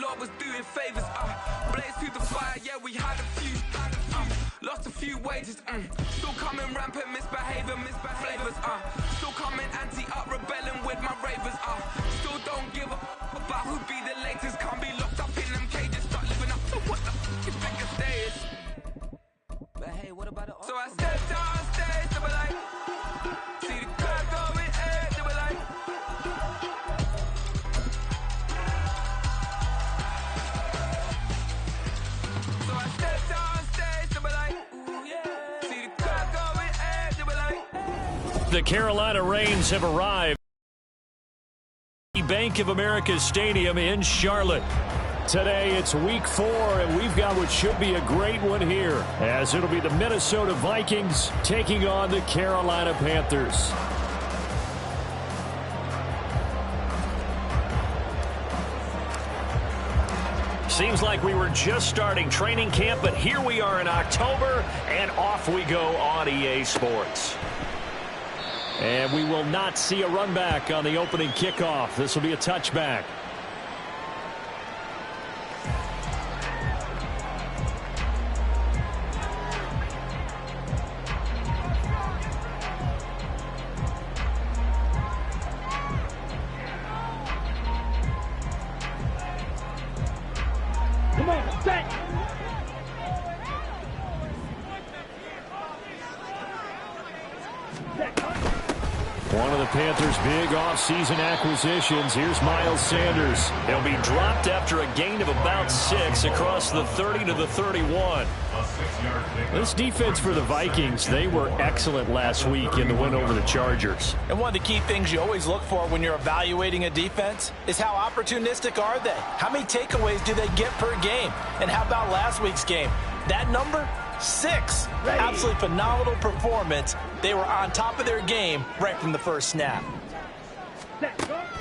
Lord was doing favors. Blaze through the fire, yeah, we had a few. Lost a few wages. Still coming rampant, misbehavior, flavors. Still coming anti-up, rebelling with my ravers. Still don't give a about who be the latest. Can't be locked up in them cages. Start living up to what the fuck you think it is. But hey, what about the So I stepped on stage, they were like, see the crowd going, they were like. So I stepped on stage, they were like, ooh yeah. See the crowd going, they were like. The Carolina Rains have arrived at Bank of America Stadium in Charlotte. Today it's week 4, and we've got what should be a great one here, as it'll be the Minnesota Vikings taking on the Carolina Panthers. Seems like we were just starting training camp, but here we are in October, and off we go on EA Sports. And we will not see a run back on the opening kickoff. This will be a touchback. One of the Panthers' big offseason acquisitions. Here's Miles Sanders. He'll be dropped after a gain of about 6 across the 30 to the 31. This defense for the Vikings, they were excellent last week in the win over the Chargers. And one of the key things you always look for when you're evaluating a defense is how opportunistic are they? How many takeaways do they get per game? And how about last week's game? That number? 6. Absolutely phenomenal performance. They were on top of their game right from the first snap.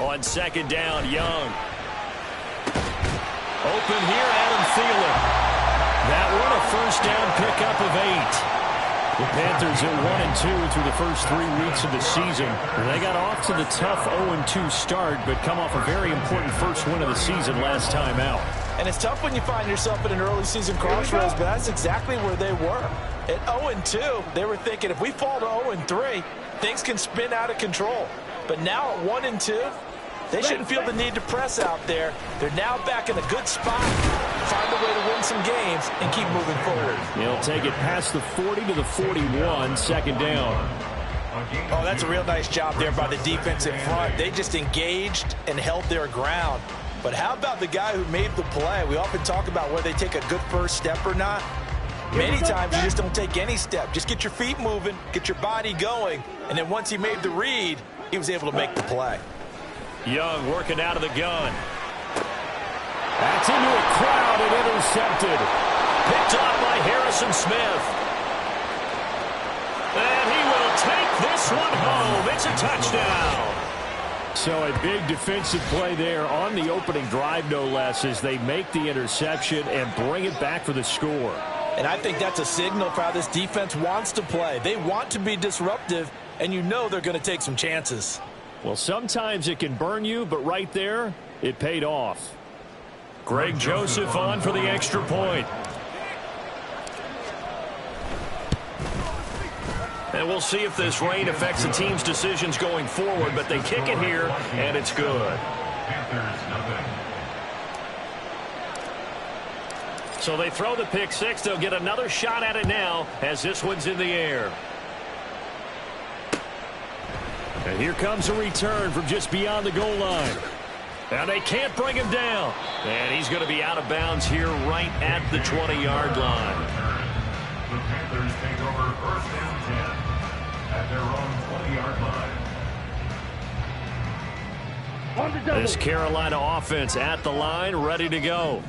On second down, Young. Open here, Adam Thielen. That one a first down pickup of 8. The Panthers at 1-2 through the first 3 weeks of the season. They got off to the tough 0-2 start, but come off a very important first win of the season last time out. And it's tough when you find yourself at an early season crossroads, but that's exactly where they were. At 0-2, they were thinking if we fall to 0-3, things can spin out of control. But now at 1-2, they shouldn't feel the need to press out there. They're now back in a good spot, find a way to win some games, and keep moving forward. He'll take it past the 40 to the 41, second down. Oh, that's a real nice job there by the defense in front. They just engaged and held their ground. But how about the guy who made the play? We often talk about whether they take a good first step or not. Many times you just don't take any step. Just get your feet moving, get your body going, and then once he made the read, he was able to make the play. Young working out of the gun. That's into a crowd and intercepted. Picked off by Harrison Smith. And he will take this one home. It's a touchdown. So a big defensive play there on the opening drive, no less, as they make the interception and bring it back for the score. And I think that's a signal for how this defense wants to play. They want to be disruptive, and you know they're going to take some chances. Well, sometimes it can burn you, but right there, it paid off. Greg Joseph on for the extra point. And we'll see if this rain affects the team's decisions going forward, but they kick it here, and it's good. So they throw the pick 6. They'll get another shot at it now as this one's in the air. And here comes a return from just beyond the goal line. And they can't bring him down. And he's going to be out of bounds here right at the 20-yard line. The Panthers take over first down 10 at their own 20-yard line. This Carolina offense at the line, ready to go.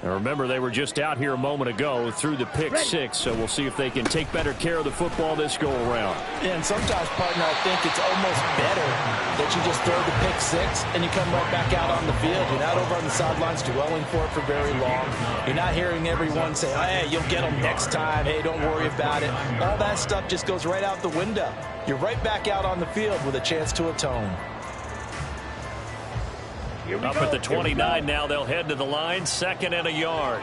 And remember, they were just out here a moment ago through the pick 6, so we'll see if they can take better care of the football this go-around. Yeah, and sometimes, partner, I think it's almost better that you just throw the pick 6 and you come right back out on the field. You're not over on the sidelines dwelling for it for very long. You're not hearing everyone say, hey, you'll get them next time. Hey, don't worry about it. All that stuff just goes right out the window. You're right back out on the field with a chance to atone. Up at the 29 now, they'll head to the line, 2nd and a yard.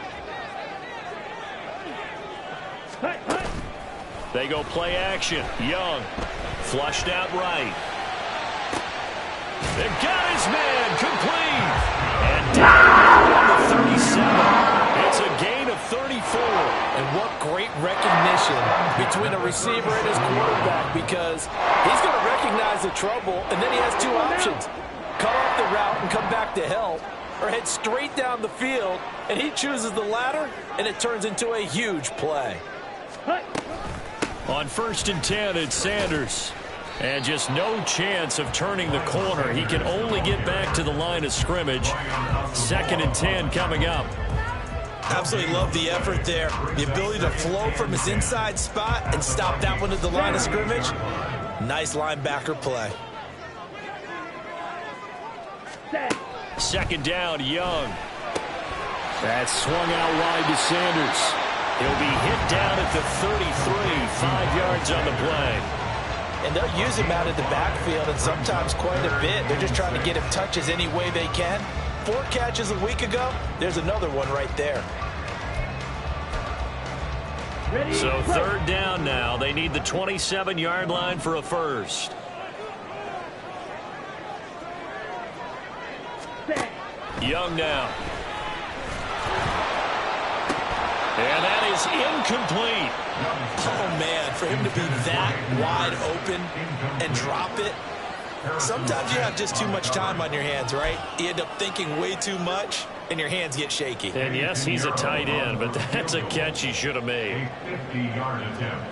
They go play action. Young, flushed out right. They've got his man, complete. And down to 37. It's a gain of 34. And what great recognition between a receiver and his quarterback, because he's going to recognize the trouble, and then he has two options. Cut off the route and come back to help, or head straight down the field, and he chooses the latter, and it turns into a huge play. On 1st and 10, it's Sanders. And just no chance of turning the corner. He can only get back to the line of scrimmage. 2nd and 10 coming up. Absolutely love the effort there. The ability to flow from his inside spot and stop that one at the line of scrimmage. Nice linebacker play. 2nd down, Young. That's swung out wide to Sanders. He'll be hit down at the 33, 5 yards on the play. And they'll use him out of the backfield, and sometimes quite a bit. They're just trying to get him touches any way they can. 4 catches a week ago. There's another one right there. So 3rd down now. They need the 27-yard line for a first. Young now. And that is incomplete. Oh, man, for him to be that wide open and drop it. Sometimes you have just too much time on your hands, right? You end up thinking way too much, and your hands get shaky. And yes, he's a tight end, but that's a catch he should have made. A 50-yard attempt.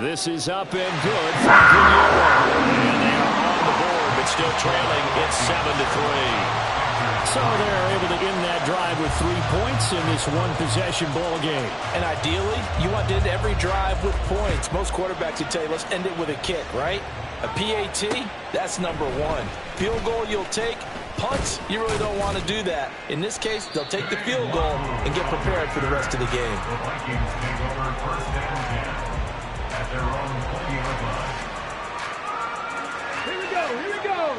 This is up and good for Guerrero. And they are on the board, but still trailing. It's 7-3. So they're able to end that drive with 3 points in this one-possession ball game. And ideally, you want to end every drive with points. Most quarterbacks would tell you, let's end it with a kick, right? A PAT, that's number 1. Field goal you'll take. Punts, you really don't want to do that. In this case, they'll take the field goal and get prepared for the rest of the game. The Vikings take over 1st and 10 at their own 20-yard line. Here we go, here we go.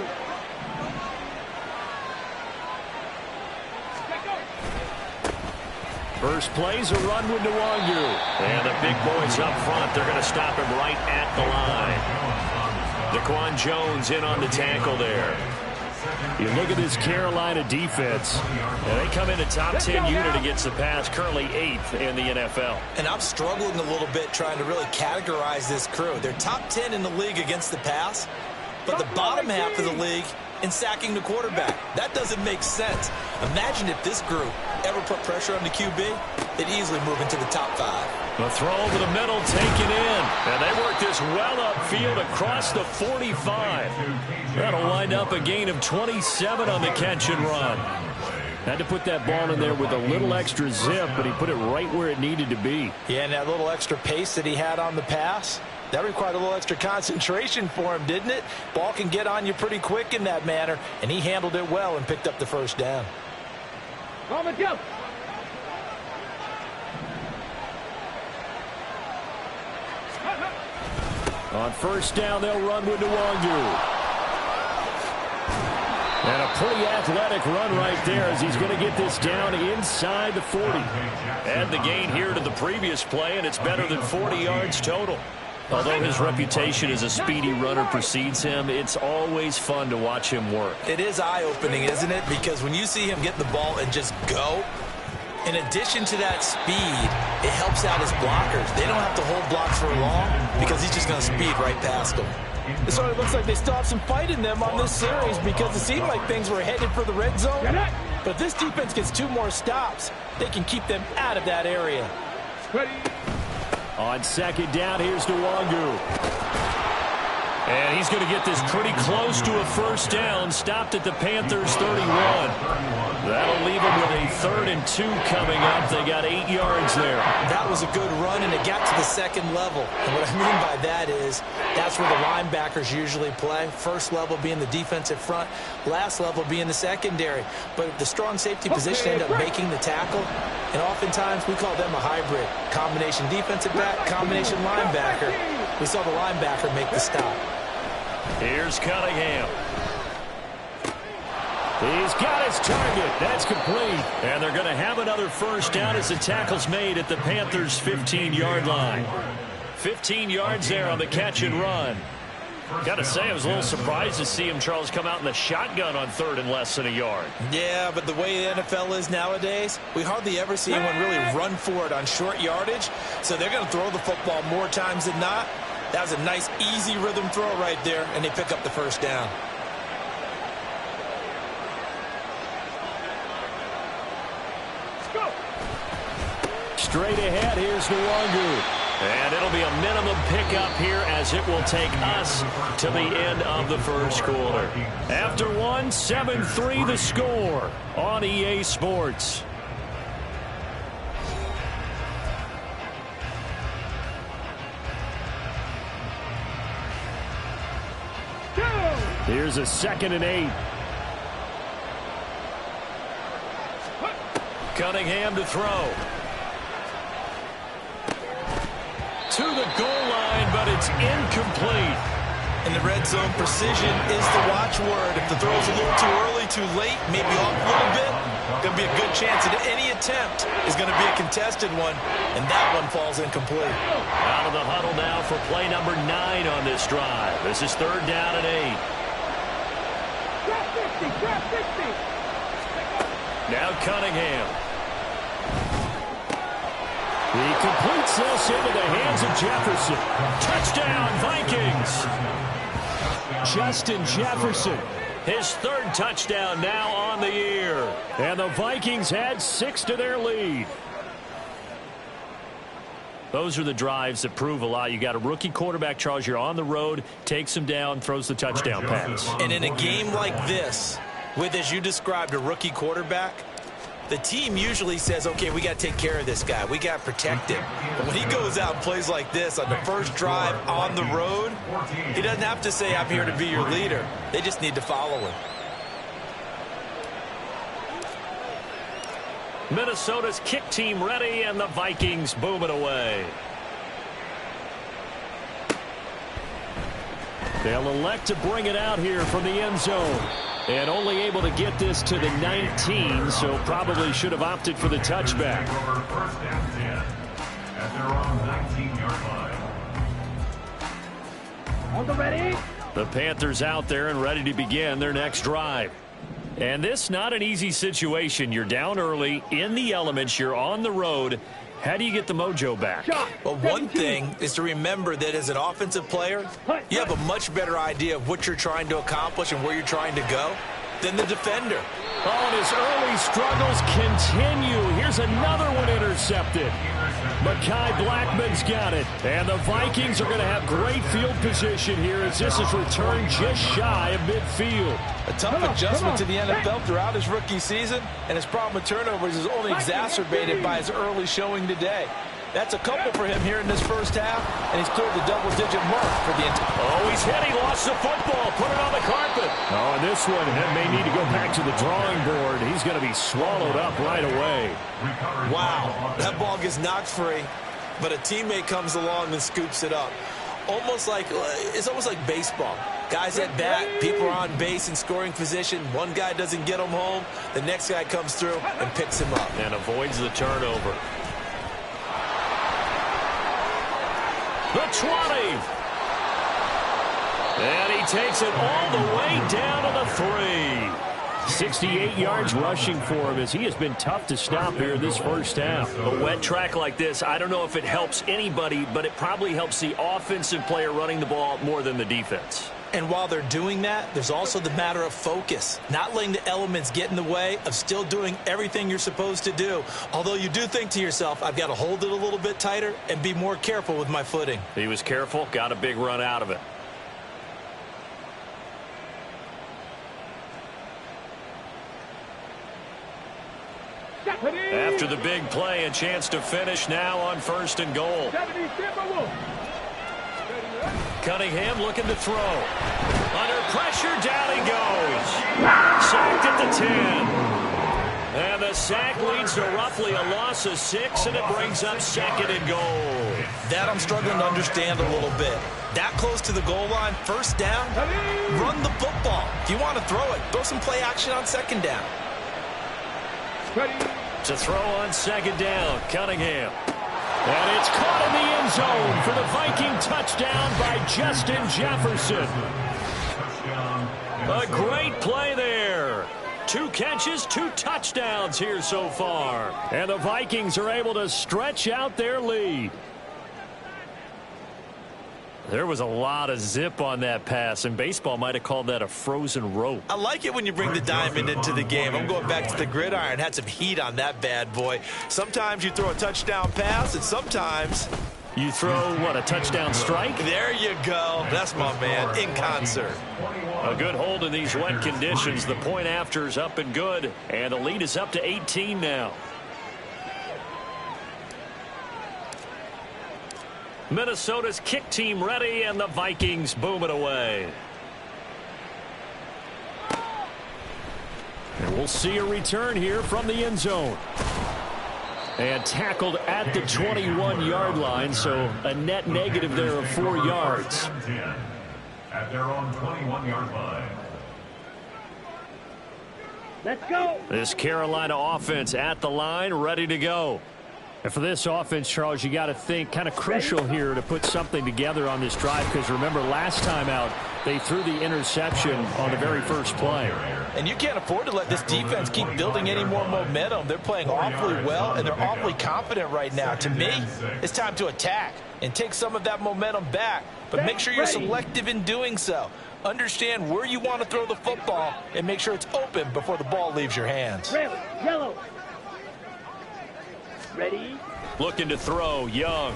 First play's a run with Nwangu. And the big boys up front, they're going to stop him right at the line. Daquan Jones in on the tackle there. You look at this Carolina defense, and they come in a top 10 unit against the pass, currently 8th in the NFL. And I'm struggling a little bit trying to really categorize this crew. They're top 10 in the league against the pass, but the bottom half of the league in sacking the quarterback. That doesn't make sense. Imagine if this group ever put pressure on the QB, they'd easily move into the top 5. The throw over the middle taken in. And they work this well upfield across the 45. That'll wind up a gain of 27 on the catch and run. Had to put that ball in there with a little extra zip, but he put it right where it needed to be. Yeah, and that little extra pace that he had on the pass, that required a little extra concentration for him, didn't it? Ball can get on you pretty quick in that manner, and he handled it well and picked up the first down. Go. On 1st down, they'll run with Nwangu. And a pretty athletic run right there as he's going to get this down inside the 40. Add the gain here to the previous play, and it's better than 40 yards total. Although his reputation as a speedy runner precedes him, it's always fun to watch him work. It is eye-opening, isn't it? Because when you see him get the ball and just go, in addition to that speed, it helps out his blockers. They don't have to hold blocks for long because he's just going to speed right past them. It sort of looks like they still have some fight in them on this series because it seemed like things were headed for the red zone. But if this defense gets 2 more stops, they can keep them out of that area. On 2nd down, here's Nwangu. And he's going to get this pretty close to a first down. Stopped at the Panthers' 31. That'll leave him with a 3rd and 2 coming up. They got 8 yards there. That was a good run, and it got to the 2nd level. And what I mean by that is that's where the linebackers usually play. First level being the defensive front, last level being the secondary. But the strong safety position end up making the tackle, and oftentimes we call them a hybrid. Combination defensive back, combination linebacker. We saw the linebacker make the stop. Here's Cunningham. He's got his target. That's complete. And they're going to have another first down as the tackle's made at the Panthers' 15-yard line. 15 yards there on the catch and run. Got to say, I was a little surprised to see him, Charles, come out in the shotgun on third and less than a yard. Yeah, but the way the NFL is nowadays, we hardly ever see anyone really run for it on short yardage. So they're going to throw the football more times than not. That was a nice, easy rhythm throw right there, and they pick up the first down. Straight ahead, here's Nwangu. And it'll be a minimum pickup here as it will take us to the end of the first quarter. After one, 7-3 the score on EA Sports. Here's a 2nd and 8. Cunningham to throw. To the goal line, but it's incomplete. In the red zone, precision is the watchword. If the throw's a little too early, too late, maybe off a little bit, going to be a good chance that any attempt is going to be a contested one, and that one falls incomplete. Out of the huddle now for play number 9 on this drive. This is 3rd down and 8. Drop 50. Now Cunningham. He completes this into the hands of Jefferson. Touchdown, Vikings. Justin Jefferson, his 3rd touchdown now on the year. And the Vikings add 6 to their lead. Those are the drives that prove a lot. You got a rookie quarterback, Charles. You're on the road, takes him down, throws the touchdown pass. And in a game like this, with, as you described, a rookie quarterback, the team usually says, okay, we got to take care of this guy. We got to protect him. But when he goes out and plays like this on the first drive on the road, he doesn't have to say, I'm here to be your leader. They just need to follow him. Minnesota's kick team ready, and the Vikings boom it away. They'll elect to bring it out here from the end zone. And only able to get this to the 19, so probably should have opted for the touchback. First and 10 at their own 19-yard line. On the ready. The Panthers out there and ready to begin their next drive. And this not an easy situation. You're down early, in the elements, you're on the road. How do you get the mojo back? Well, one thing is to remember that as an offensive player, you have a much better idea of what you're trying to accomplish and where you're trying to go than the defender. Oh, and his early struggles continue. Here's another one intercepted. Mekhi Blackmon's got it. And the Vikings are going to have great field position here as this is returned just shy of midfield. A tough adjustment to the NFL throughout his rookie season, and his problem with turnovers is only exacerbated by his early showing today. That's a couple for him here in this first half, and he's cleared the double-digit mark for the entire. Oh, he's hit. He lost the football. Put it on the carpet. Oh, and this one may need to go back to the drawing board. He's going to be swallowed up right away. Wow, that ball gets knocked free, but a teammate comes along and scoops it up. It's almost like baseball. Guys at bat, people are on base in scoring position. One guy doesn't get him home. The next guy comes through and picks him up. And avoids the turnover. The 20. And he takes it all the way down to the 3. 68 yards rushing for him as he has been tough to stop here this first half. A wet track like this, I don't know if it helps anybody, but it probably helps the offensive player running the ball more than the defense. And while they're doing that, there's also the matter of focus. Not letting the elements get in the way of still doing everything you're supposed to do. Although you do think to yourself, I've got to hold it a little bit tighter and be more careful with my footing. He was careful, got a big run out of it. After the big play, a chance to finish now on 1st and goal. Cunningham looking to throw. Under pressure, down he goes. Sacked at the 10. And the sack leads to roughly a loss of 6, and it brings up 2nd and goal. That I'm struggling to understand a little bit. That close to the goal line, 1st down, run the football. If you want to throw it, throw some play action on 2nd down. To throw on 2nd down, Cunningham. And it's caught in the end zone for the Viking touchdown by Justin Jefferson. A great play there. 2 catches, 2 touchdowns here so far. And the Vikings are able to stretch out their lead. There was a lot of zip on that pass, and baseball might have called that a frozen rope. I like it when you bring the diamond into the game. I'm going back to the gridiron. Had some heat on that bad boy. Sometimes you throw a touchdown pass, and sometimes you throw, what, a touchdown strike? There you go. That's my man, in concert. A good hold in these wet conditions. The point after is up and good, and the lead is up to 18 now. Minnesota's kick team ready, and the Vikings boom it away. And we'll see a return here from the end zone. And tackled at the 21-yard line, so a net negative there of 4 yards. At their own 21-yard line. Let's go. This Carolina offense at the line, ready to go. And for this offense, Charles, you got to think kind of crucial here to put something together on this drive, because remember last time out they threw the interception on the very first play. And you can't afford to let this defense keep building any more momentum. They're playing awfully well, and they're awfully confident right now. To me, it's time to attack and take some of that momentum back, but make sure you're selective in doing so. Understand where you want to throw the football and make sure it's open before the ball leaves your hands. Yellow. Ready? Looking to throw, Young.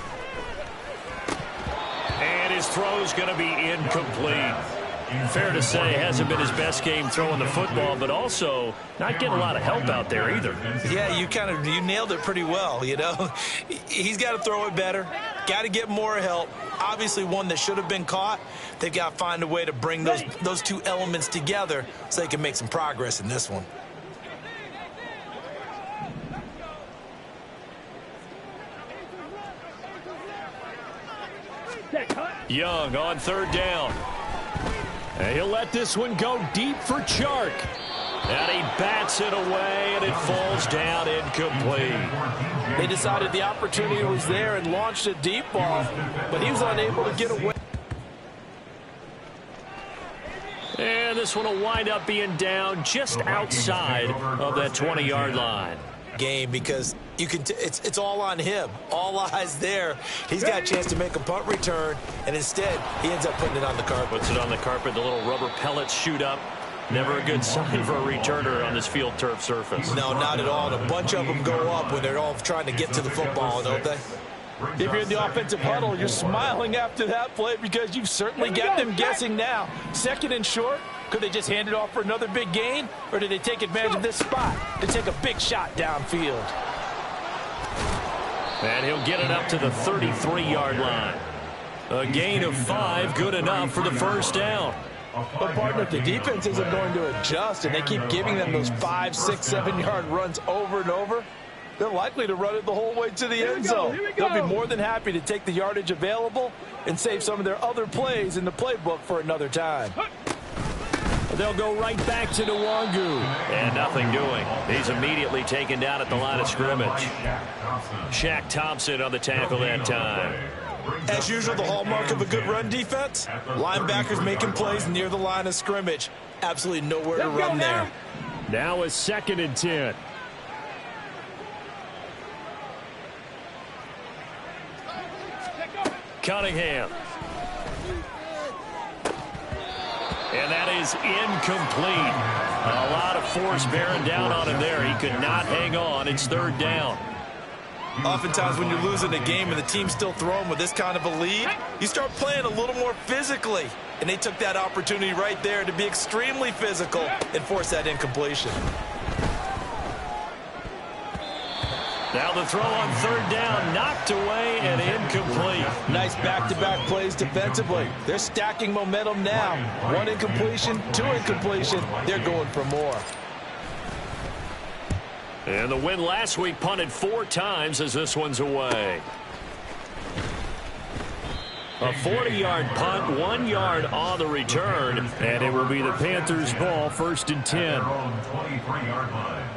And his throw's going to be incomplete. Fair to say, hasn't been his best game throwing the football, but also not getting a lot of help out there either. Yeah, you nailed it pretty well, you know. He's got to throw it better, got to get more help. Obviously one that should have been caught. They've got to find a way to bring those 2 elements together so they can make some progress in this one. Young on 3rd down. And he'll let this one go deep for Chark. And he bats it away, and it falls down incomplete. They decided the opportunity was there and launched a deep ball, but he was unable to get away. And this one will wind up being down just outside of that 20-yard line. Game because you can it's all on him. All eyes there. He's got a chance to make a punt return, and instead he ends up putting it on the carpet. Puts it on the carpet. The little rubber pellets shoot up. Never a good sign for a returner on this field turf surface. No, not at all. And a bunch of them go up when they're all trying to get to the football, don't they? If you're in the offensive huddle, you're smiling after that play because you've certainly got them guessing now. 2nd and short. Could they just hand it off for another big gain, or did they take advantage of this spot to take a big shot downfield? And he'll get it up to the 33-yard line. A gain of 5, good enough for the 1st down. But, partner, if the defense isn't going to adjust and they keep giving them those 5, 6, 7-yard runs over and over, they're likely to run it the whole way to the end zone. They'll be more than happy to take the yardage available and save some of their other plays in the playbook for another time. They'll go right back to Nwangu. And nothing doing. He's immediately taken down at the line of scrimmage. Shaq Thompson on the tackle that time. As usual, the hallmark of a good run defense, linebackers making plays near the line of scrimmage. Absolutely nowhere to run there. Now a 2nd and 10. Cunningham. And that is incomplete. A lot of force bearing down on him there. He could not hang on. It's 3rd down. Oftentimes when you're losing a game and the team's still throwing with this kind of a lead, you start playing a little more physically. And they took that opportunity right there to be extremely physical and force that incompletion. Now the throw on 3rd down, knocked away and incomplete. Nice back-to-back plays defensively. They're stacking momentum now. 1 incompletion, 2 incompletion. They're going for more. And the win last week punted 4 times as this one's away. A 40-yard punt, 1 yard on the return, and it will be the Panthers' ball, 1st and 10. Their own 23-yard line.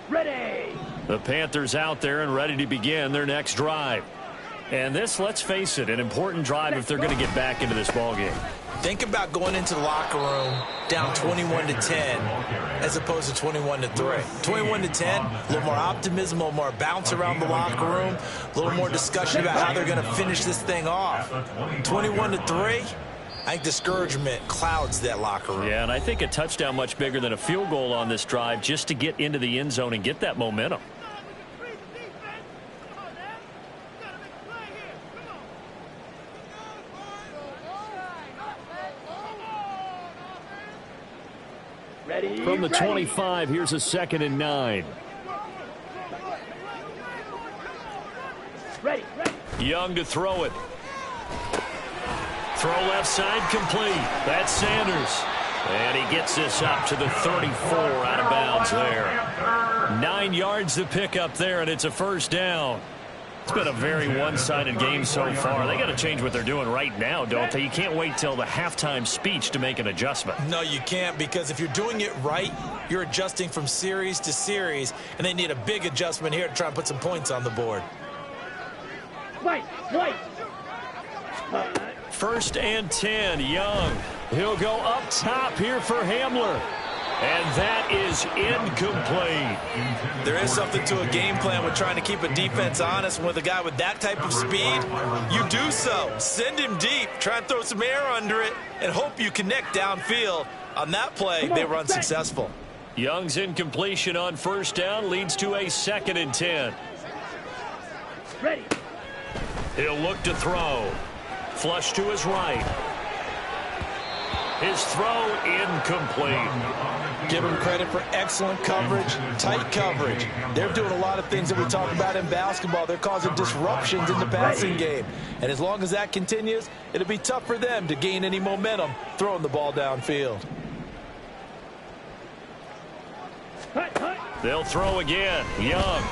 Ready. The Panthers out there and ready to begin their next drive. And this, let's face it, an important drive if they're going to get back into this ballgame. Think about going into the locker room down 21-10 as opposed to 21-3. 21-10, a little more optimism, a little more bounce around the locker room, a little more discussion about how they're going to finish this thing off. 21-3, I think discouragement clouds that locker room. Yeah, and I think a touchdown much bigger than a field goal on this drive just to get into the end zone and get that momentum. Ready. From the 25, here's a 2nd and 9. Ready. Young to throw it. Throw left side complete. That's Sanders. And he gets this up to the 34 out of bounds there. 9 yards to pick up there, and it's a 1st down. It's been a very one-sided game so far. They got to change what they're doing right now, don't they? You can't wait till the halftime speech to make an adjustment. No, you can't, because if you're doing it right, you're adjusting from series to series, and they need a big adjustment here to try and put some points on the board. Wait. 1st and 10, Young. He'll go up top here for Hamler. And that is incomplete. There is something to a game plan with trying to keep a defense honest. With a guy with that type of speed, you do so. Send him deep, try and throw some air under it, and hope you connect downfield. On that play, they were unsuccessful. Young's incompletion on 1st down leads to a 2nd and 10. Ready. He'll look to throw. Flush to his right. His throw incomplete. Give him credit for excellent coverage, tight coverage. They're doing a lot of things that we talk about in basketball. They're causing disruptions in the passing game. And as long as that continues, it'll be tough for them to gain any momentum throwing the ball downfield. They'll throw again. Young.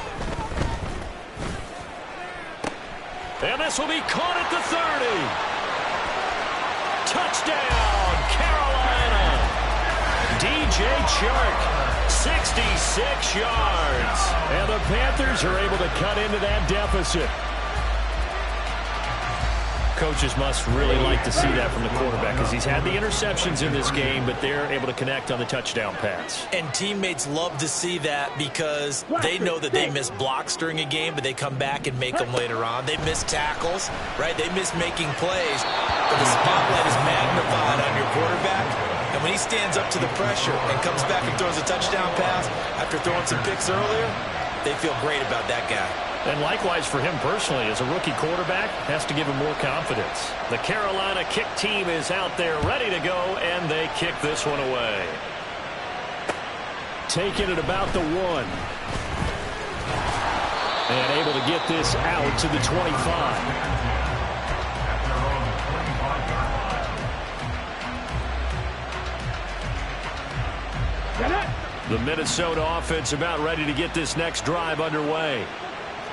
And this will be caught at the 30. Touchdown, Carolina. DJ Chark, 66 yards. And the Panthers are able to cut into that deficit. Coaches must really like to see that from the quarterback because he's had the interceptions in this game, but they're able to connect on the touchdown pass. And teammates love to see that because they know that they miss blocks during a game, but they come back and make them later on. They miss tackles, right? They miss making plays, but the spotlight is magnified on your quarterback. And when he stands up to the pressure and comes back and throws a touchdown pass after throwing some picks earlier, they feel great about that guy. And likewise for him personally, as a rookie quarterback, has to give him more confidence. The Carolina kick team is out there ready to go, and they kick this one away. Taking it about the 1. And able to get this out to the 25. The Minnesota offense about ready to get this next drive underway.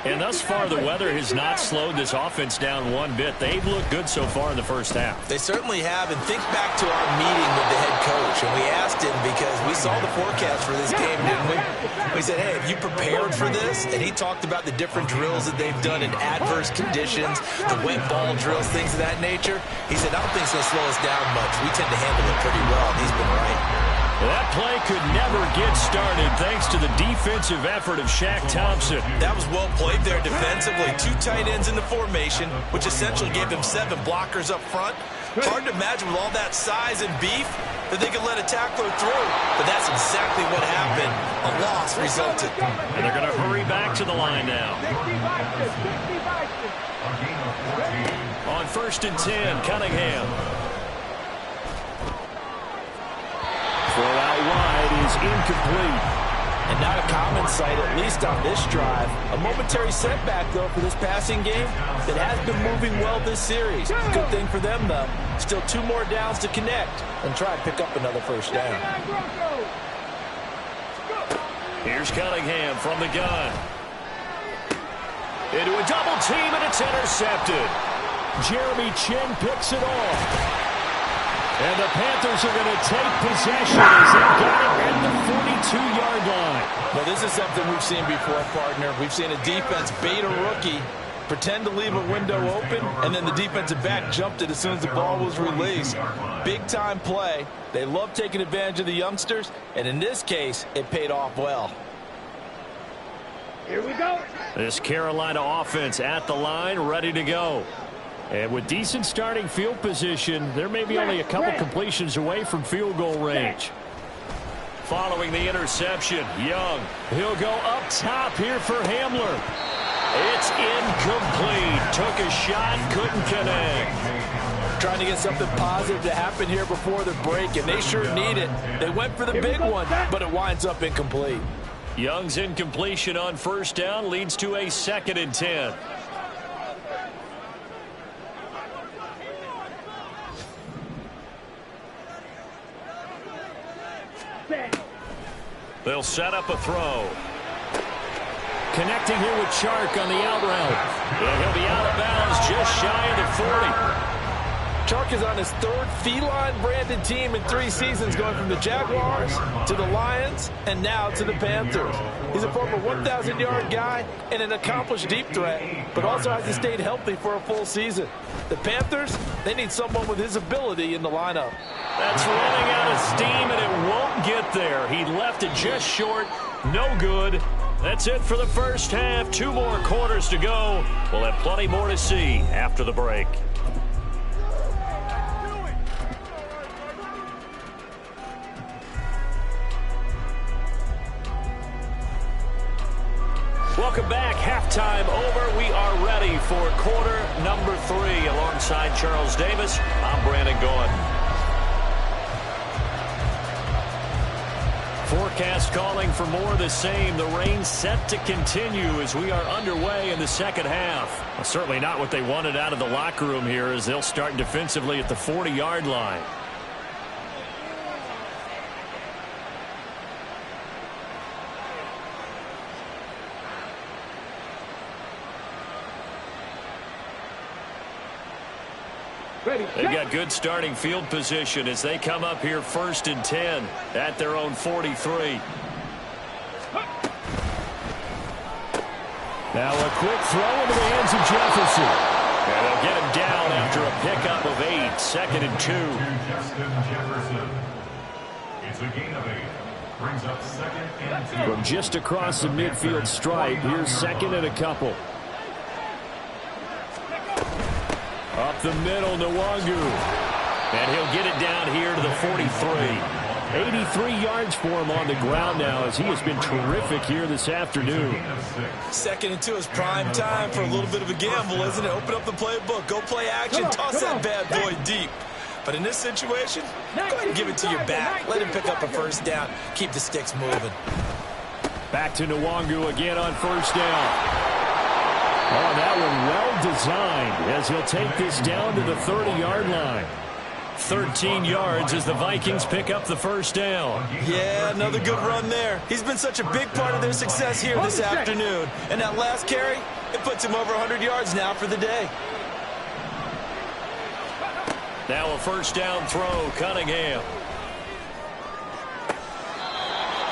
And thus far, the weather has not slowed this offense down one bit. They've looked good so far in the first half. They certainly have. And think back to our meeting with the head coach. And we asked him because we saw the forecast for this game, didn't we? We said, hey, have you prepared for this? And he talked about the different drills that they've done in adverse conditions, the wet ball drills, things of that nature. He said, I don't think it's going to slow us down much. We tend to handle it pretty well. And he's been right. That play could never get started thanks to the defensive effort of Shaq Thompson. That was well played there defensively. 2 tight ends in the formation, which essentially gave them 7 blockers up front. Hard to imagine with all that size and beef that they could let a tackler through. But that's exactly what happened. A loss resulted. And they're going to hurry back to the line now. On 1st and 10, Cunningham. Throw out wide is incomplete. And not a common sight, at least on this drive. A momentary setback, though, for this passing game that has been moving well this series. Good thing for them, though. Still 2 more downs to connect and try and pick up another first down. Here's Cunningham from the gun. Into a double team, and it's intercepted. Jeremy Chinn picks it off. And the Panthers are going to take possession as they got it at the 42-yard line. Well, this is something we've seen before, partner. We've seen a defense bait a rookie, pretend to leave a window open, and then the defensive back jumped it as soon as the ball was released. Big-time play. They love taking advantage of the youngsters, and in this case, it paid off well. Here we go. This Carolina offense at the line, ready to go. And with decent starting field position, there may be only a couple completions away from field goal range. Following the interception, Young. He'll go up top here for Hamler. It's incomplete. Took a shot, couldn't connect. Trying to get something positive to happen here before the break, and they sure need it. They went for the big one, but it winds up incomplete. Young's incompletion on first down leads to a 2nd and 10. They'll set up a throw. Connecting here with Chark on the out route. And he'll be out of bounds just shy of the 40. Chark is on his 3rd feline-branded team in 3 seasons, going from the Jaguars to the Lions and now to the Panthers. He's a former 1,000-yard guy and an accomplished deep threat, but also hasn't stayed healthy for a full season. The Panthers, they need someone with his ability in the lineup. That's running out of steam, and it won't get there. He left it just short. No good. That's it for the first half. 2 more quarters to go. We'll have plenty more to see after the break. Welcome back. Halftime over. We are ready for quarter number 3. Alongside Charles Davis, I'm Brandon Gordon. Forecast calling for more of the same. The rain set to continue as we are underway in the second half. Well, certainly not what they wanted out of the locker room here as they'll start defensively at the 40-yard line. They got good starting field position as they come up here 1st and 10 at their own 43. Now a quick throw into the hands of Jefferson. And they'll get him down after a pickup of 8, 2nd and 2. Justin Jefferson. It's a gain of 8. Brings up 2nd and 2. From just across the midfield stripe, here's 2nd and a couple. Up the middle, Nwangu. And he'll get it down here to the 43. 83 yards for him on the ground now as he has been terrific here this afternoon. 2nd and 2 is prime time for a little bit of a gamble, isn't it? Open up the playbook, go play action, toss that bad boy deep. But in this situation, go ahead and give it to your back. Let him pick up a first down. Keep the sticks moving. Back to Nwangu again on first down. Oh, that one well designed as he'll take this down to the 30-yard line. 13 yards as the Vikings pick up the first down. Yeah, another good run there. He's been such a big part of their success here this afternoon. And that last carry, it puts him over 100 yards now for the day. Now a first down throw, Cunningham.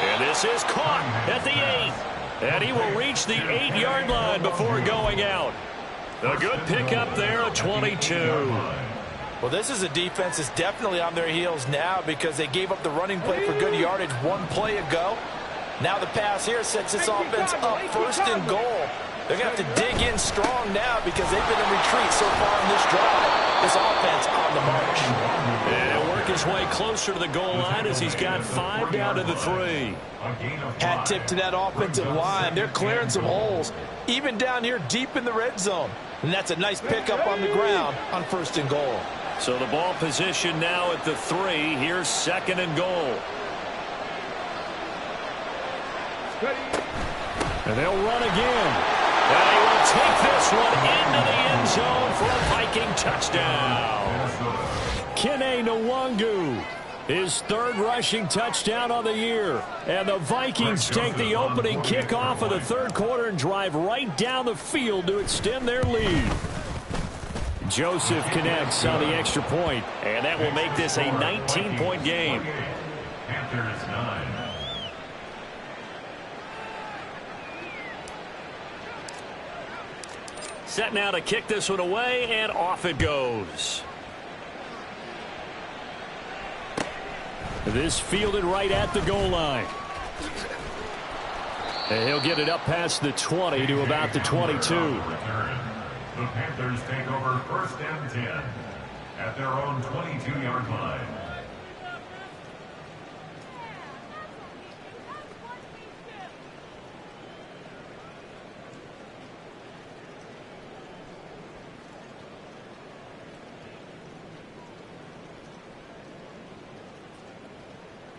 And this is caught at the 8. And he will reach the 8-yard line before going out. A good pickup there, a 22. Well, this is a defense that's definitely on their heels now because they gave up the running play for good yardage 1 play ago. Now the pass here sets this offense up 1st and goal. They're going to have to dig in strong now because they've been in retreat so far in this drive. This offense on the march. And he'll work his way closer to the goal line as he's got 5 down to the 3. Hat tip to that offensive line. They're clearing some holes, even down here deep in the red zone. And that's a nice pickup on the ground on 1st and goal. So the ball position now at the 3. Here's 2nd and goal. And they'll run again. And he will take this one into the end zone for a Viking touchdown. Kene Nwangu, his third rushing touchdown on the year. And the Vikings take the opening kickoff of the third quarter and drive right down the field to extend their lead. Joseph connects on the extra point, and that will make this a 19-point game. Panthers 9. Set now to kick this one away, and off it goes. This fielded right at the goal line. And he'll get it up past the 20 to about the 22. The Panthers take over 1st and 10 at their own 22-yard line.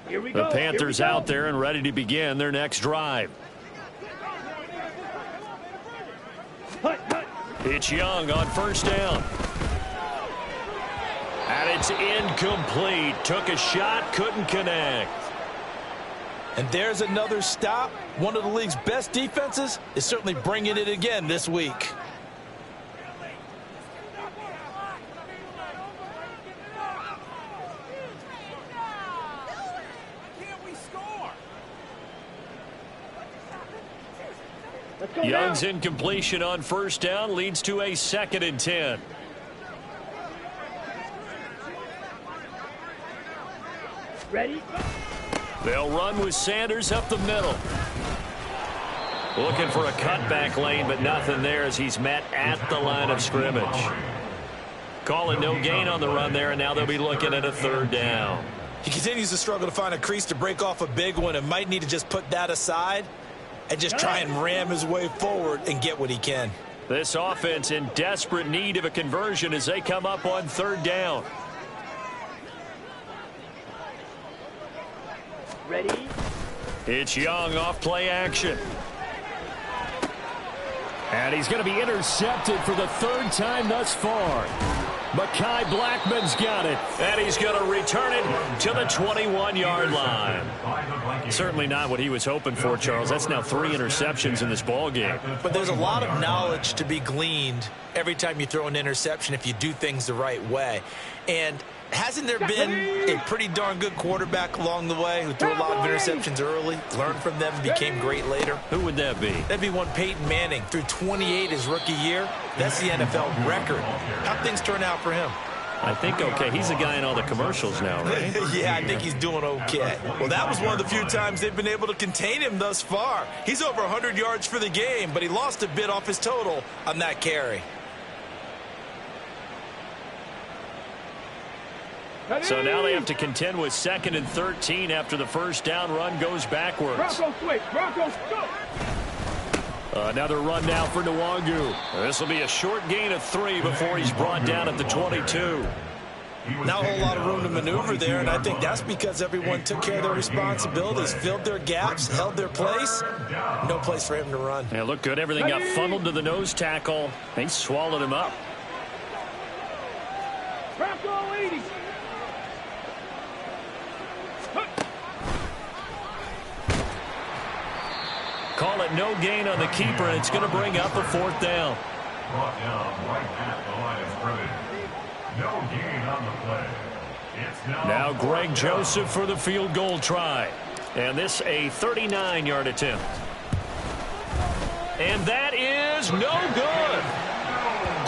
Here we The go. Panthers Here we go. out there and ready to begin their next drive. Hut, hut. It's Young on first down. And it's incomplete. Took a shot, couldn't connect. And there's another stop. One of the league's best defenses is certainly bringing it again this week. Let's go Young's now. incompletion on first down leads to a 2nd and 10. Ready? They'll run with Sanders up the middle. Looking for a cutback lane, but nothing there as he's met at the line of scrimmage. Calling no gain on the run there, and now they'll be looking at a 3rd down. He continues to struggle to find a crease to break off a big one and might need to just put that aside and just try and ram his way forward and get what he can. This offense in desperate need of a conversion as they come up on 3rd down. Ready? It's Young off play action. And he's going to be intercepted for the 3rd time thus far. Mekhi Blackman's got it. And he's going to return it to the 21-yard line. Certainly not what he was hoping for, Charles. That's now 3 interceptions in this ball game. But there's a lot of knowledge to be gleaned every time you throw an interception if you do things the right way. And hasn't there been a pretty darn good quarterback along the way who threw a lot of interceptions early, learned from them, became great later? Who would that be? That'd be one Peyton Manning. Threw 28 his rookie year. That's the NFL record. How'd things turn out for him? I think okay. He's a guy in all the commercials now, right? Yeah, I think he's doing okay. Well, that was one of the few times they've been able to contain him thus far. He's over 100 yards for the game, but he lost a bit off his total on that carry. So now they have to contend with 2nd and 13 after the first down run goes backwards. Broncos switch. Broncos go. Another run now for Nwangu. This will be a short gain of 3 before he's brought down at the 22. Not a whole lot of room to maneuver there, and I think that's because everyone took care of their responsibilities, filled their gaps, held their place. No place for him to run. Yeah, looked good. Everything got funneled to the nose tackle. They swallowed him up. Bronco 80. Call it no gain on the keeper, and it's going to bring up a 4th down. Brought down right at the line of scrimmage. No gain on the play. It's Now Greg Joseph for the field goal try. And this a 39-yard attempt. And that is no good.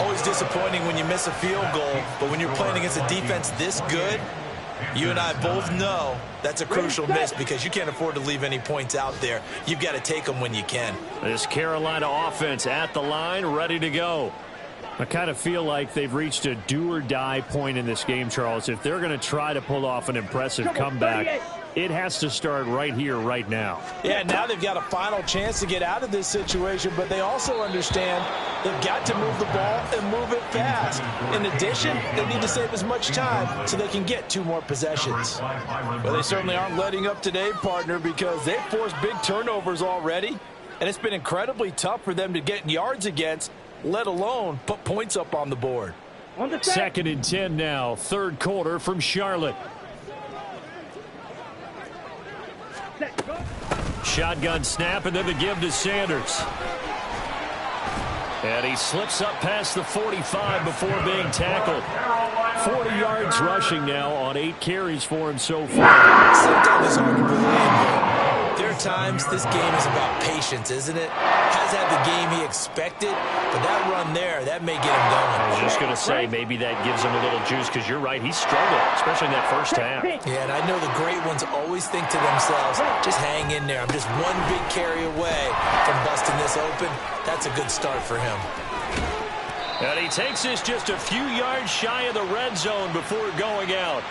Always disappointing when you miss a field goal, but when you're playing against a defense this good, you and I both know that's a crucial miss because you can't afford to leave any points out there. You've got to take them when you can. This Carolina offense at the line, ready to go. I kind of feel like they've reached a do-or-die point in this game, Charles. If they're going to try to pull off an impressive comeback, It has to start right here, right now. Yeah, now they've got a final chance to get out of this situation, but they also understand they've got to move the ball and move it fast. In addition, they need to save as much time so they can get 2 more possessions. Well, they certainly aren't letting up today, partner, because they've forced big turnovers already, and it's been incredibly tough for them to get yards against, let alone put points up on the board. On the set. 2nd and 10 now, 3rd quarter from Charlotte. Set, go. Shotgun snap, and then the give to Sanders. And he slips up past the 45 before being tackled. 40 yards rushing now on 8 carries for him so far. Sometimes it's hard to believe, but there are times this game is about patience, isn't it? Has had the game he expected, but that run there, that may get him going. I was just going to say, maybe that gives him a little juice, because you're right, he struggled, especially in that first half. Yeah, and I know the great ones always think to themselves, just hang in there. I'm just one big carry away from busting this open. That's a good start for him. And he takes this just a few yards shy of the red zone before going out.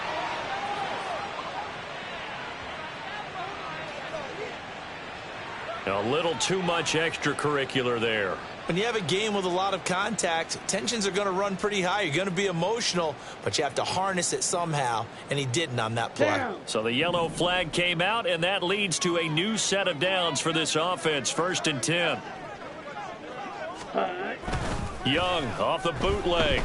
A little too much extracurricular there. When you have a game with a lot of contact, tensions are going to run pretty high. You're going to be emotional, but you have to harness it somehow, and he didn't on that play. Down. So the yellow flag came out, and that leads to a new set of downs for this offense. 1st and 10. Young off the bootleg.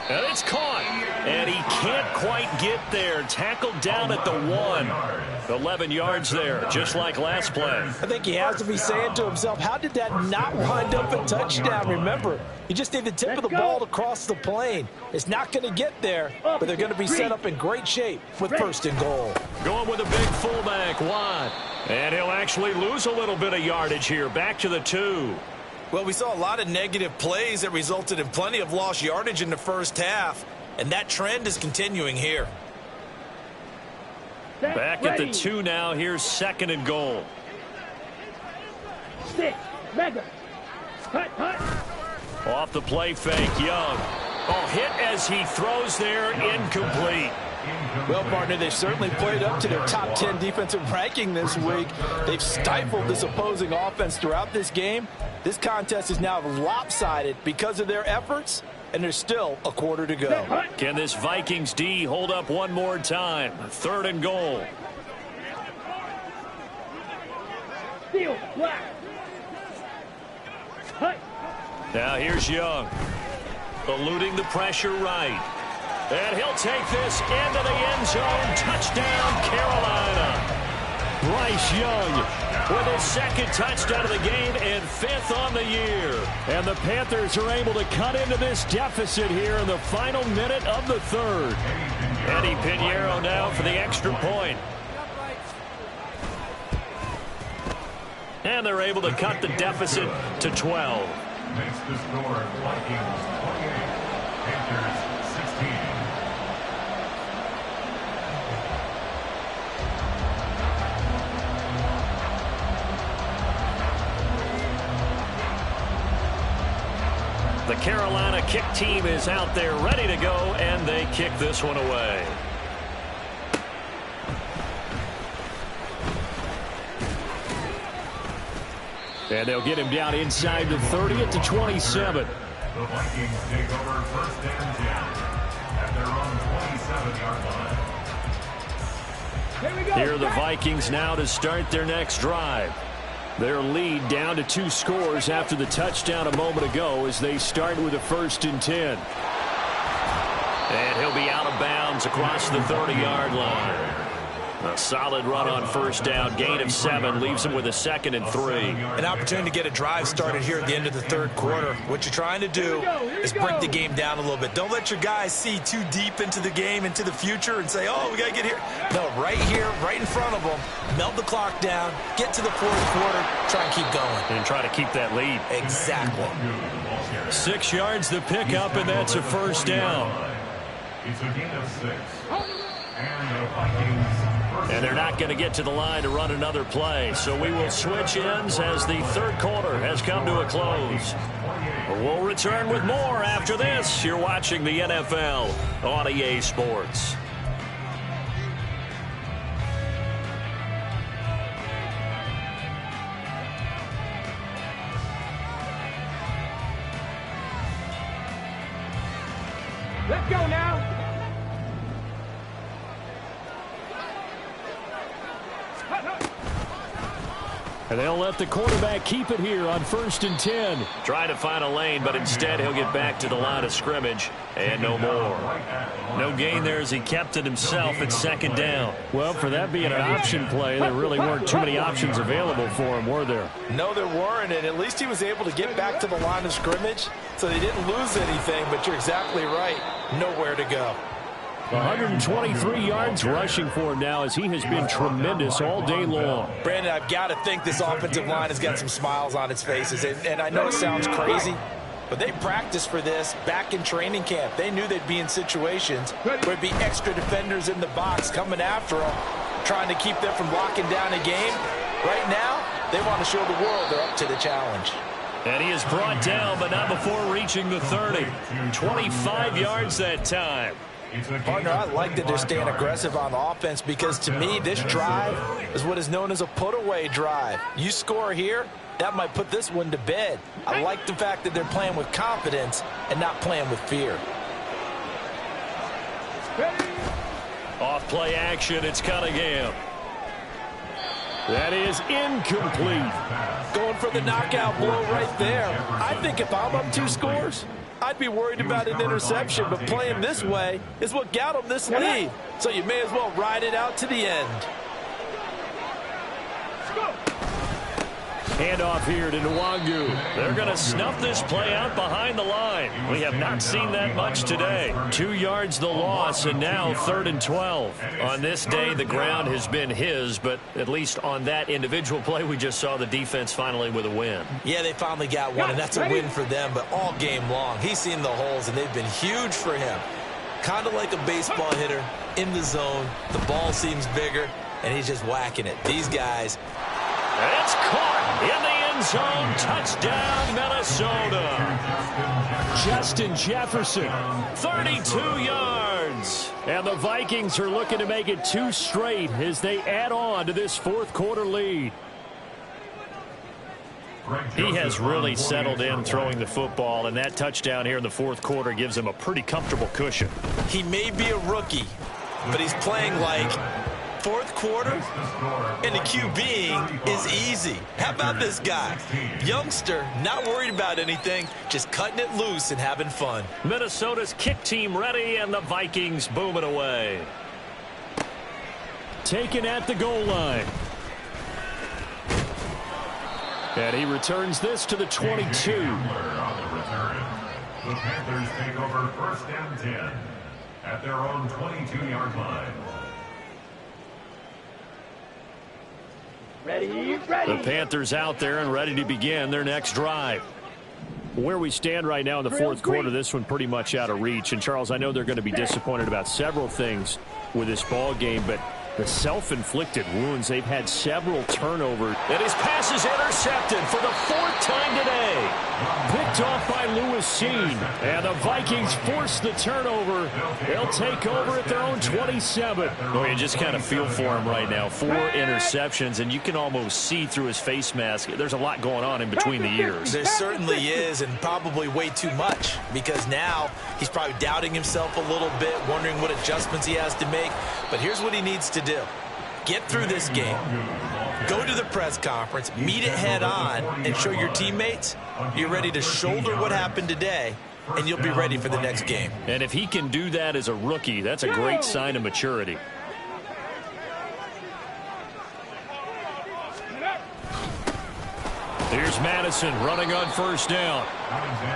And it's caught. And he can't quite get there. Tackled down at the 1. 11 yards there, just like last play. I think he has to be saying to himself, how did that not wind up a touchdown? Remember, you just need the tip of the ball to cross the plane. It's not going to get there, but they're going to be set up in great shape with 1st and goal. Going with a big fullback, Watt. And he'll actually lose a little bit of yardage here. Back to the 2. Well, we saw a lot of negative plays that resulted in plenty of lost yardage in the first half, and that trend is continuing here. Set, Back at the ready. 2 now. Here's 2nd and goal. 6, mega. Hut, hut. Off the play fake, Young. Oh, hit as he throws there, incomplete. Well, partner, they've certainly played up to their top 10 defensive ranking this week. They've stifled this opposing offense throughout this game. This contest is now lopsided because of their efforts, and there's still a quarter to go. Can this Vikings D hold up one more time? 3rd and goal. Steal, black. Hut. Now here's Young. Eluding the pressure right. And he'll take this into the end zone. Touchdown, Carolina. Bryce Young with his 2nd touchdown of the game and 5th on the year. And the Panthers are able to cut into this deficit here in the final minute of the 3rd. Eddie Pinheiro now for the extra point. And they're able to cut the deficit to 12. Makes the score Vikings 28, Panthers 16. The Carolina kick team is out there ready to go, and they kick this one away. And they'll get him down inside the 30 at the 27. The Vikings take over 1st and 10 at their own 27-yard line. Here we go. Here are the Vikings now to start their next drive. Their lead down to 2 scores after the touchdown a moment ago as they start with a 1st and 10. And he'll be out of bounds across the 30-yard line. A solid run on 1st down. Gain of 7 leaves him with a 2nd and 3. An opportunity to get a drive started here at the end of the 3rd quarter. What you're trying to do is break the game down a little bit. Don't let your guys see too deep into the game, into the future, and say, oh, we got to get here. No, right here, right in front of them, melt the clock down, get to the 4th quarter, try and keep going. And try to keep that lead. Exactly. 6 yards the pickup, and that's a 1st down. It's a gain of 6. And the Vikings. And they're not going to get to the line to run another play. So we will switch ends as the 3rd quarter has come to a close. We'll return with more after this. You're watching the NFL on EA Sports. Let's go now. And they'll let the quarterback keep it here on 1st and 10. Trying to find a lane, but instead he'll get back to the line of scrimmage and no more. No gain there as he kept it himself at 2nd down. Well, for that being an option play, there really weren't too many options available for him, were there? No, there weren't, and at least he was able to get back to the line of scrimmage, so they didn't lose anything, but you're exactly right. Nowhere to go. 123 yards rushing for him now as he has been tremendous all day long. Brandon, I've got to think this offensive line has got some smiles on its faces, and I know it sounds crazy, but they practiced for this back in training camp. They knew they'd be in situations where there'd be extra defenders in the box coming after them, trying to keep them from locking down a game. Right now, they want to show the world they're up to the challenge. And he is brought down, but not before reaching the 30. 25 yards that time. Partner, I like that they're staying aggressive on the offense because, to me, this drive is what is known as a put-away drive. You score here, that might put this one to bed. I like the fact that they're playing with confidence and not playing with fear. Off play action, it's Cunningham. That is incomplete. Going for the knockout blow right there. I think if I'm up 2 scores, I'd be worried about an interception, but playing this way is what got them this lead. So you may as well ride it out to the end. Handoff here to Nwangu. They're going to snuff this play out behind the line. We have not seen that much today. 2 yards the loss, and now 3rd and 12. On this day, the ground has been his, but at least on that individual play, we just saw the defense finally with a win. Yeah, they finally got one, and that's a win for them, but all game long, he's seen the holes, and they've been huge for him. Kind of like a baseball hitter in the zone. The ball seems bigger, and he's just whacking it. These guys... And it's caught in the end zone. Touchdown, Minnesota. Justin Jefferson. 32 yards. And the Vikings are looking to make it 2 straight as they add on to this 4th quarter lead. He has really settled in throwing the football, and that touchdown here in the 4th quarter gives him a pretty comfortable cushion. He may be a rookie, but he's playing like 4th quarter, and the QBing is easy. How about this guy? Youngster, not worried about anything, just cutting it loose and having fun. Minnesota's kick team ready, and the Vikings booming away. Taken at the goal line. And he returns this to the 22. The Panthers take over 1st and 10 at their own 22-yard line. Ready. The Panthers out there and ready to begin their next drive. Where we stand right now in the 4th quarter, this one pretty much out of reach. And, Charles, I know they're going to be disappointed about several things with this ball game, but the self-inflicted wounds, they've had several turnovers. And his pass is intercepted for the 4th time today. Picked off by Lewis Cine. And the Vikings force the turnover. They'll take over at their own 27. Well, you just kind of feel for him right now. 4 interceptions, and you can almost see through his face mask. There's a lot going on in between the ears. There certainly is, and probably way too much, because now he's probably doubting himself a little bit, wondering what adjustments he has to make. But here's what he needs to do. Get through this game. Go to the press conference, meet it head on, and show your teammates you're ready to shoulder what happened today, and you'll be ready for the next game. And if he can do that as a rookie, that's a great sign of maturity. Here's Madison running on 1st down.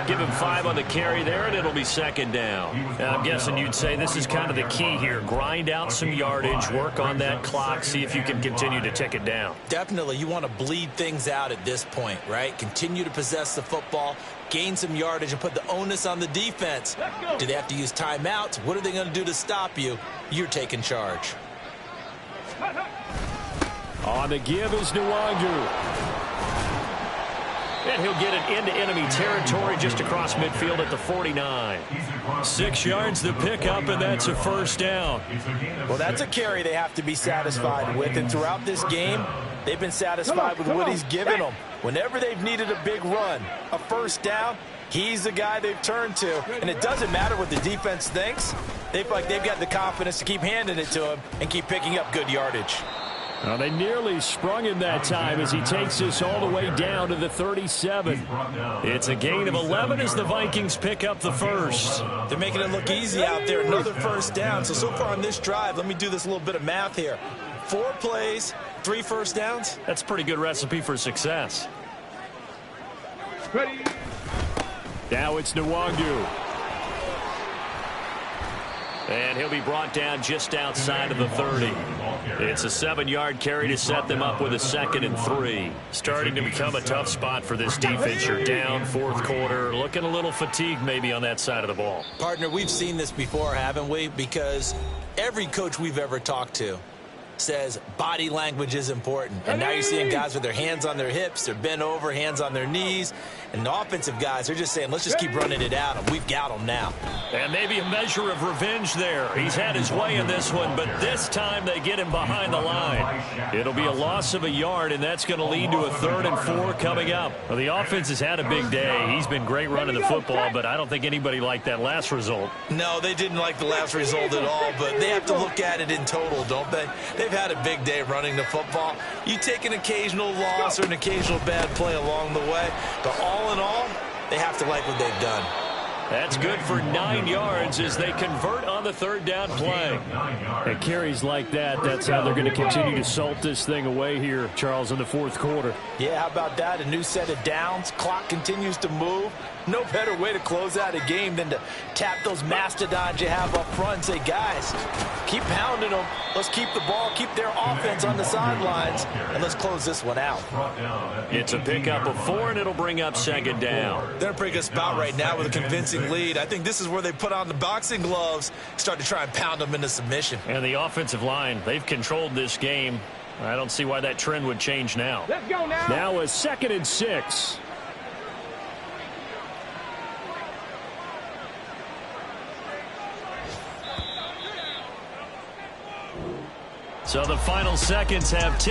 Give him 5 on the carry there, and it'll be 2nd down. And I'm guessing you'd say this is kind of the key here. Grind out some yardage, work on that clock, see if you can continue to tick it down. Definitely. You want to bleed things out at this point, right? Continue to possess the football, gain some yardage, and put the onus on the defense. Do they have to use timeouts? What are they going to do to stop you? You're taking charge. On the give is Nwangu. And he'll get it into enemy territory just across midfield at the 49. 6 yards the pickup, and that's a 1st down. Well, that's a carry they have to be satisfied with, and throughout this game, they've been satisfied with what he's given them. Whenever they've needed a big run, a 1st down, He's the guy they've turned to, and it doesn't matter what the defense thinks. They feel like they've got the confidence to keep handing it to him and keep picking up good yardage. Well, they nearly sprung him that time as he takes this all the way down to the 37. It's a gain of 11 as the Vikings pick up the first. They're making it look easy out there. Another first down. So far on this drive, let me do this little bit of math here. 4 plays, 3 first downs. That's a pretty good recipe for success. Ready. Now it's Nwangu. And he'll be brought down just outside of the 30. It's a 7-yard carry to set them up with a 2nd and 3. Starting to become a tough spot for this defense. You're down 4th quarter, looking a little fatigued maybe on that side of the ball. Partner, we've seen this before, haven't we? Because every coach we've ever talked to says body language is important. And now you're seeing guys with their hands on their hips, they're bent over, hands on their knees. And the offensive guys are just saying, let's just keep running it at them. We've got them now. And maybe a measure of revenge there. He's had his way in this one, but this time they get him behind the line. It'll be a loss of a yard, and that's going to lead to a 3rd and 4 coming up. Well, the offense has had a big day. He's been great running the football, but I don't think anybody liked that last result. No, they didn't like the last result at all, but they have to look at it in total, don't they? They've had a big day running the football. You take an occasional loss or an occasional bad play along the way, but all in all, they have to like what they've done. That's good for 9 yards as they convert on the 3rd down play. And carries like that, that's how they're going to continue to salt this thing away here, Charles, in the 4th quarter. Yeah, how about that? A new set of downs. Clock continues to move. No better way to close out a game than to tap those mastodons you have up front and say, guys, keep pounding them. Let's keep the ball, keep their offense on the sidelines, and let's close this one out. It's a pickup of 4, and it'll bring up 2nd down. They're in a pretty good spot right now with a convincing lead. I think this is where they put on the boxing gloves, start to try and pound them into submission. And the offensive line, they've controlled this game. I don't see why that trend would change now. Let's go now. Now a 2nd and 6. So the final seconds have ticked.